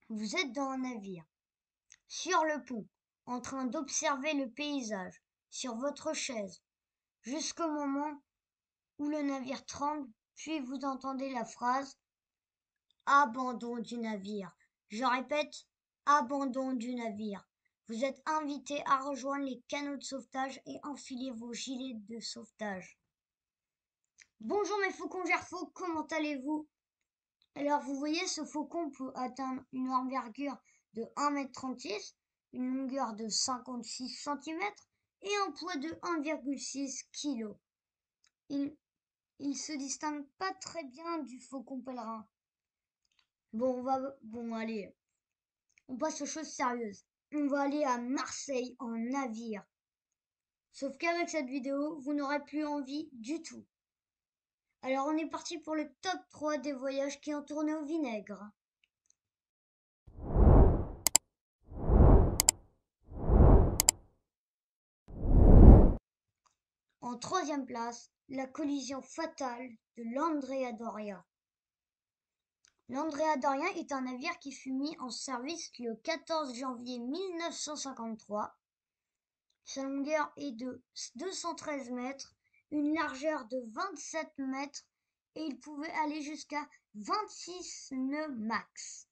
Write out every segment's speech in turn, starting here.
Vous êtes dans un navire, sur le pont, en train d'observer le paysage, sur votre chaise, jusqu'au moment où le navire tremble, puis vous entendez la phrase abandon du navire. Je répète, abandon du navire. Vous êtes invité à rejoindre les canots de sauvetage et enfiler vos gilets de sauvetage. Bonjour mes faucons gerfaux, comment allez-vous? Alors vous voyez, ce faucon peut atteindre une envergure de 1,36 m, une longueur de 56 cm et un poids de 1,6 kg. Il se distingue pas très bien du faucon pèlerin. Bon allez, on passe aux choses sérieuses. On va aller à Marseille en navire. Sauf qu'avec cette vidéo, vous n'aurez plus envie du tout. Alors on est parti pour le top 3 des voyages qui ont tourné au vinaigre. En troisième place, la collision fatale de l'Andrea Doria. L'Andrea Doria est un navire qui fut mis en service le 14 janvier 1953. Sa longueur est de 213 mètres, une largeur de 27 mètres et il pouvait aller jusqu'à 26 nœuds max.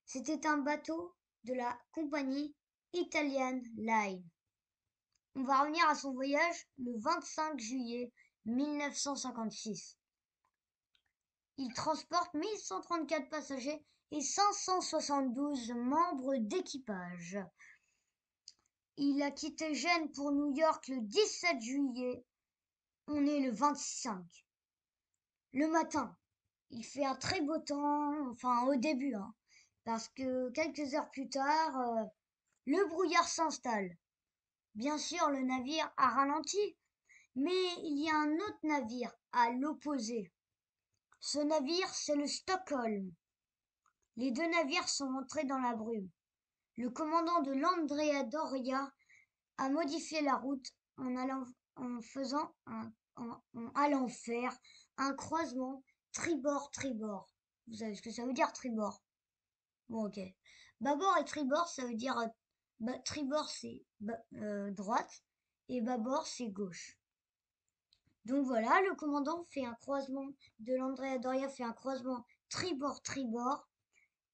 C'était un bateau de la compagnie Italian Line. On va revenir à son voyage le 25 juillet 1956. Il transporte 1134 passagers et 572 membres d'équipage. Il a quitté Gênes pour New York le 17 juillet. On est le 25. Le matin, il fait un très beau temps, enfin au début, parce que quelques heures plus tard, le brouillard s'installe. Bien sûr, le navire a ralenti, mais il y a un autre navire à l'opposé. Ce navire, c'est le Stockholm. Les deux navires sont entrés dans la brume. Le commandant de l'Andrea Doria a modifié la route en allant faire un croisement tribord-tribord. Vous savez ce que ça veut dire tribord? Bon, ok. Bâbord et tribord, ça veut dire tribord c'est droite et bâbord c'est gauche. Donc voilà, le commandant fait un croisement de l'Andrea Doria fait un croisement tribord-tribord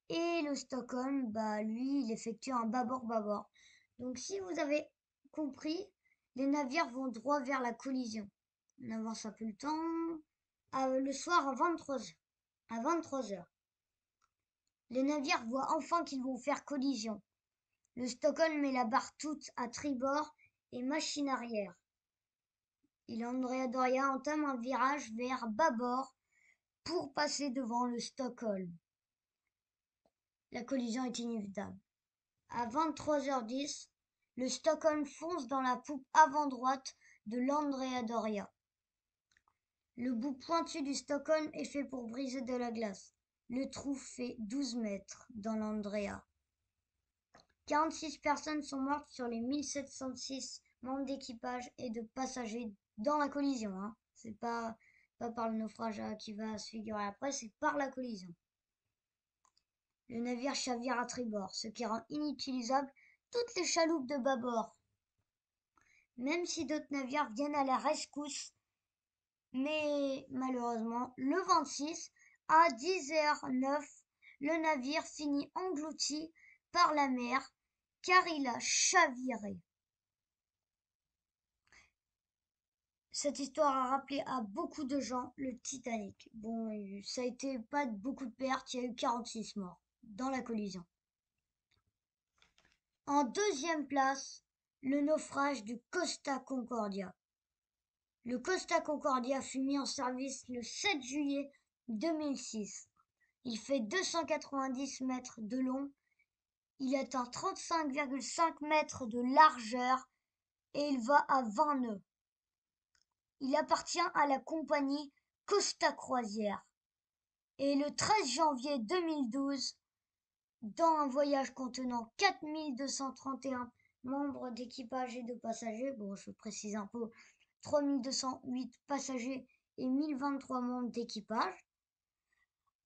et le Stockholm, lui, il effectue un bâbord-bâbord. Donc si vous avez compris, les navires vont droit vers la collision. On avance un peu le temps. Le soir à 23h. À 23h. Les navires voient enfin qu'ils vont faire collision. Le Stockholm met la barre toute à tribord et machine arrière. Et l'Andrea Doria entame un virage vers bâbord pour passer devant le Stockholm. La collision est inévitable. À 23h10, le Stockholm fonce dans la poupe avant droite de l'Andrea Doria. Le bout pointu du Stockholm est fait pour briser de la glace. Le trou fait 12 mètres dans l'Andrea. 46 personnes sont mortes sur les 1706 membres d'équipage et de passagers dans la collision. C'est pas par le naufrage qui va se figurer après, c'est par la collision. Le navire chavire à tribord, ce qui rend inutilisable toutes les chaloupes de bâbord. Même si d'autres navires viennent à la rescousse, mais malheureusement, le 26, à 10h09, le navire finit englouti par la mer car il a chaviré. Cette histoire a rappelé à beaucoup de gens le Titanic. Bon, ça a été pas beaucoup de pertes, il y a eu 46 morts dans la collision. En deuxième place, le naufrage du Costa Concordia. Le Costa Concordia fut mis en service le 7 juillet 2006. Il fait 290 mètres de long, il atteint 35,5 mètres de largeur et il va à 20 nœuds. Il appartient à la compagnie Costa Croisière. Et le 13 janvier 2012, dans un voyage contenant 4231 membres d'équipage et de passagers, bon je précise un peu, 3208 passagers et 1023 membres d'équipage,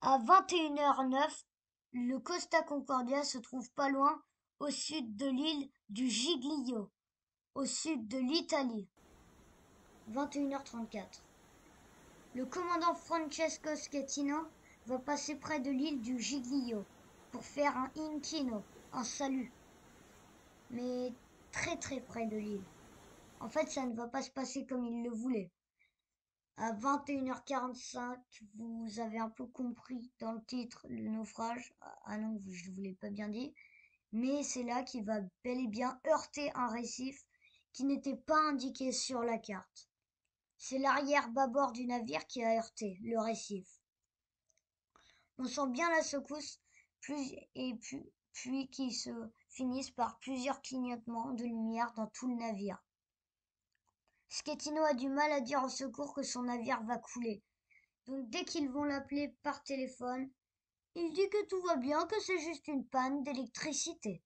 à 21h09, Le Costa Concordia se trouve pas loin au sud de l'île du Giglio, au sud de l'Italie. 21h34. Le commandant Francesco Schettino va passer près de l'île du Giglio pour faire un inchino, un salut. Mais très très près de l'île. En fait, ça ne va pas se passer comme il le voulait. À 21h45, vous avez un peu compris dans le titre le naufrage. Ah non, je ne vous l'ai pas bien dit. Mais c'est là qu'il va bel et bien heurter un récif qui n'était pas indiqué sur la carte. C'est l'arrière-bâbord du navire qui a heurté le récif. On sent bien la secousse, puis qui se finissent par plusieurs clignotements de lumière dans tout le navire. Schettino a du mal à dire au secours que son navire va couler. Donc dès qu'ils vont l'appeler par téléphone, il dit que tout va bien, que c'est juste une panne d'électricité.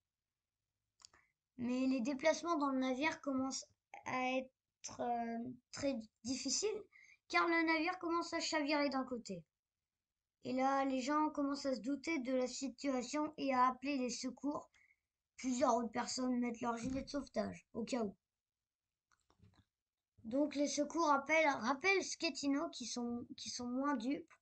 Mais les déplacements dans le navire commencent à être très difficiles, car le navire commence à chavirer d'un côté. Et là, les gens commencent à se douter de la situation et à appeler les secours. Plusieurs autres personnes mettent leur gilet de sauvetage, au cas où. Donc les secours rappellent Schettino qui sont moins dupes.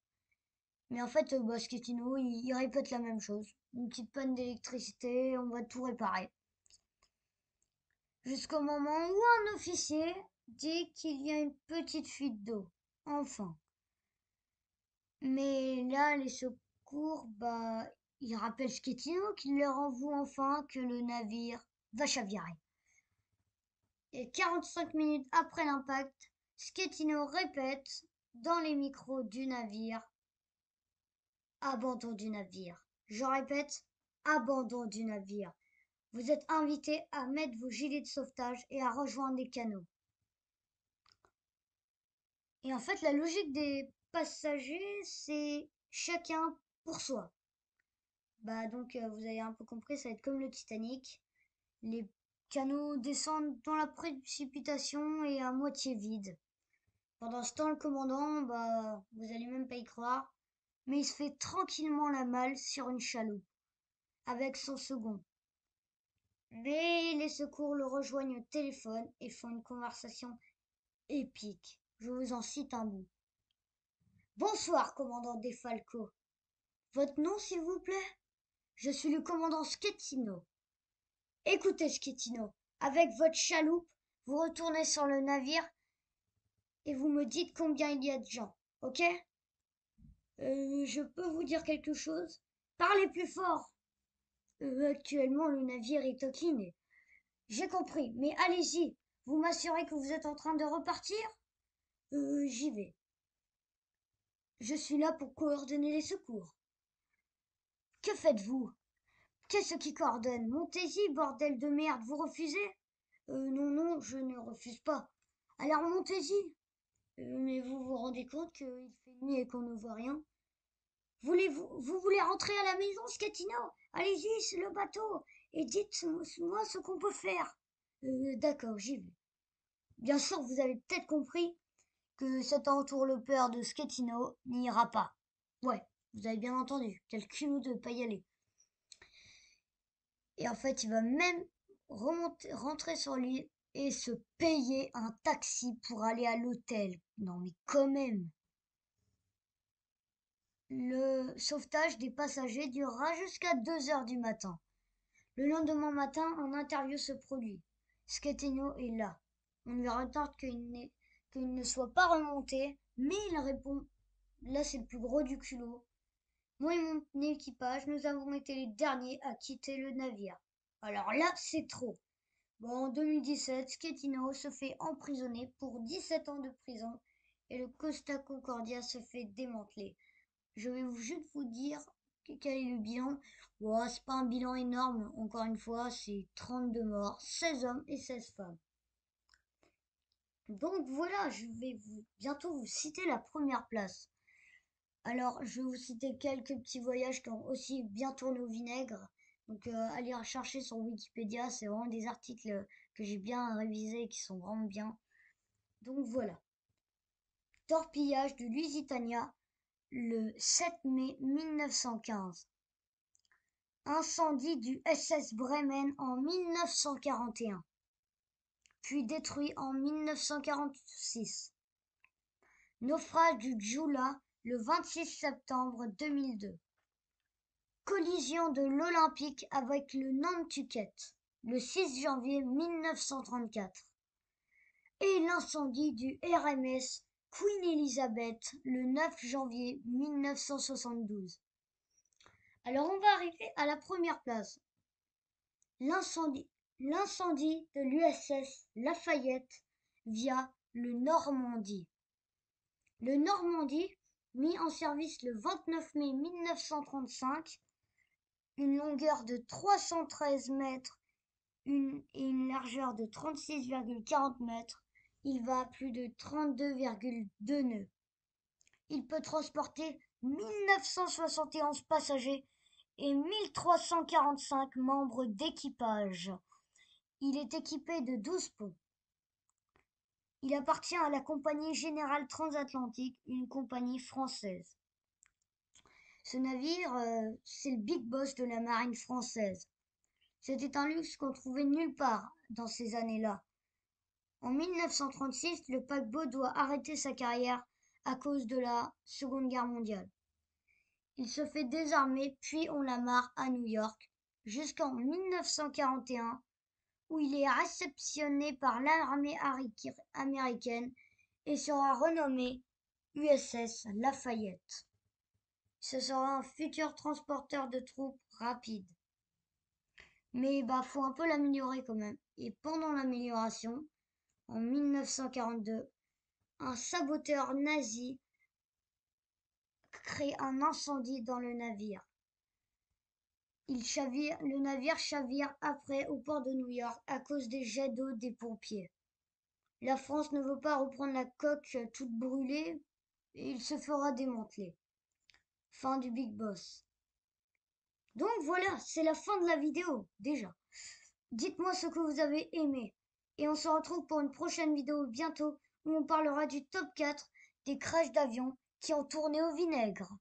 Mais en fait, Schettino, il répète la même chose. Une petite panne d'électricité, on va tout réparer. Jusqu'au moment où un officier dit qu'il y a une petite fuite d'eau. Enfin. Mais là, les secours, ils rappellent Schettino qu'il leur avoue enfin que le navire va chavirer. Et 45 minutes après l'impact, Schettino répète dans les micros du navire: abandon du navire. Je répète, abandon du navire. Vous êtes invités à mettre vos gilets de sauvetage et à rejoindre les canots. Et en fait, la logique des passagers, c'est chacun pour soi. Donc, vous avez un peu compris, ça va être comme le Titanic. Les canots descendent dans la précipitation et à moitié vides. Pendant ce temps, le commandant, vous allez même pas y croire, mais il se fait tranquillement la malle sur une chaloupe, avec son second. Mais les secours le rejoignent au téléphone et font une conversation épique. Je vous en cite un bout. Bonsoir, commandant Defalco. Votre nom, s'il vous plaît? Je suis le commandant Schettino. Écoutez, Schettino, avec votre chaloupe, vous retournez sur le navire et vous me dites combien il y a de gens, ok? Je peux vous dire quelque chose? Parlez plus fort! Actuellement, le navire est incliné. J'ai compris, mais allez-y. Vous m'assurez que vous êtes en train de repartir? J'y vais. Je suis là pour coordonner les secours. Que faites-vous? Qu'est-ce qui coordonne? Montez-y, bordel de merde, vous refusez? Non, je ne refuse pas. Alors montez-y. Mais vous vous rendez compte qu'il fait nuit et qu'on ne voit rien? Vous voulez rentrer à la maison, Schettino? Allez-y, c'est le bateau. Et dites-moi ce qu'on peut faire. D'accord, j'y vais. Bien sûr, vous avez peut-être compris que cet entourloupeur de Schettino n'ira pas. Ouais, vous avez bien entendu. Quel culot de pas y aller. Et en fait, il va même rentrer sur l'île et se payer un taxi pour aller à l'hôtel. Non, mais quand même. Le sauvetage des passagers durera jusqu'à 2 heures du matin. Le lendemain matin, un interview se produit. Schettino est là. On lui retarde qu'il ne soit pas remonté, mais il répond. Là, c'est le plus gros du culot. Moi et mon équipage, nous avons été les derniers à quitter le navire. Alors là, c'est trop. En 2017, Schettino se fait emprisonner pour 17 ans de prison et le Costa Concordia se fait démanteler. Je vais juste vous dire quel est le bilan. C'est pas un bilan énorme, encore une fois, c'est 32 morts, 16 hommes et 16 femmes. Donc voilà, je vais bientôt vous citer la première place. Alors, je vais vous citer quelques petits voyages qui ont aussi bien tourné au vinaigre. Donc, allez rechercher sur Wikipédia, c'est vraiment des articles que j'ai bien révisés et qui sont vraiment bien. Donc voilà. Torpillage de Lusitania le 7 mai 1915. Incendie du SS Bremen en 1941, puis détruit en 1946. Naufrage du Jula le 26 septembre 2002. Collision de l'Olympique avec le Nantucket le 6 janvier 1934. Et l'incendie du RMS Queen Elizabeth le 9 janvier 1972. Alors on va arriver à la première place. L'incendie de l'USS Lafayette via le Normandie. Le Normandie, mis en service le 29 mai 1935, une longueur de 313 mètres et une largeur de 36,40 mètres, il va à plus de 32,2 nœuds. Il peut transporter 1971 passagers et 1345 membres d'équipage. Il est équipé de 12 ponts. Il appartient à la Compagnie Générale Transatlantique, une compagnie française. Ce navire, c'est le Big Boss de la marine française. C'était un luxe qu'on trouvait nulle part dans ces années-là. En 1936, le paquebot doit arrêter sa carrière à cause de la Seconde Guerre mondiale. Il se fait désarmer puis on l'amarre à New York jusqu'en 1941 où il est réceptionné par l'armée américaine et sera renommé USS Lafayette. Ce sera un futur transporteur de troupes rapide. Mais faut un peu l'améliorer quand même. Et pendant l'amélioration, en 1942, un saboteur nazi crée un incendie dans le navire. Le navire chavire après au port de New York à cause des jets d'eau des pompiers. La France ne veut pas reprendre la coque toute brûlée et il se fera démanteler. Fin du Big Boss. Donc voilà, c'est la fin de la vidéo, déjà. Dites-moi ce que vous avez aimé. Et on se retrouve pour une prochaine vidéo bientôt où on parlera du top 4 des crashs d'avions qui ont tourné au vinaigre.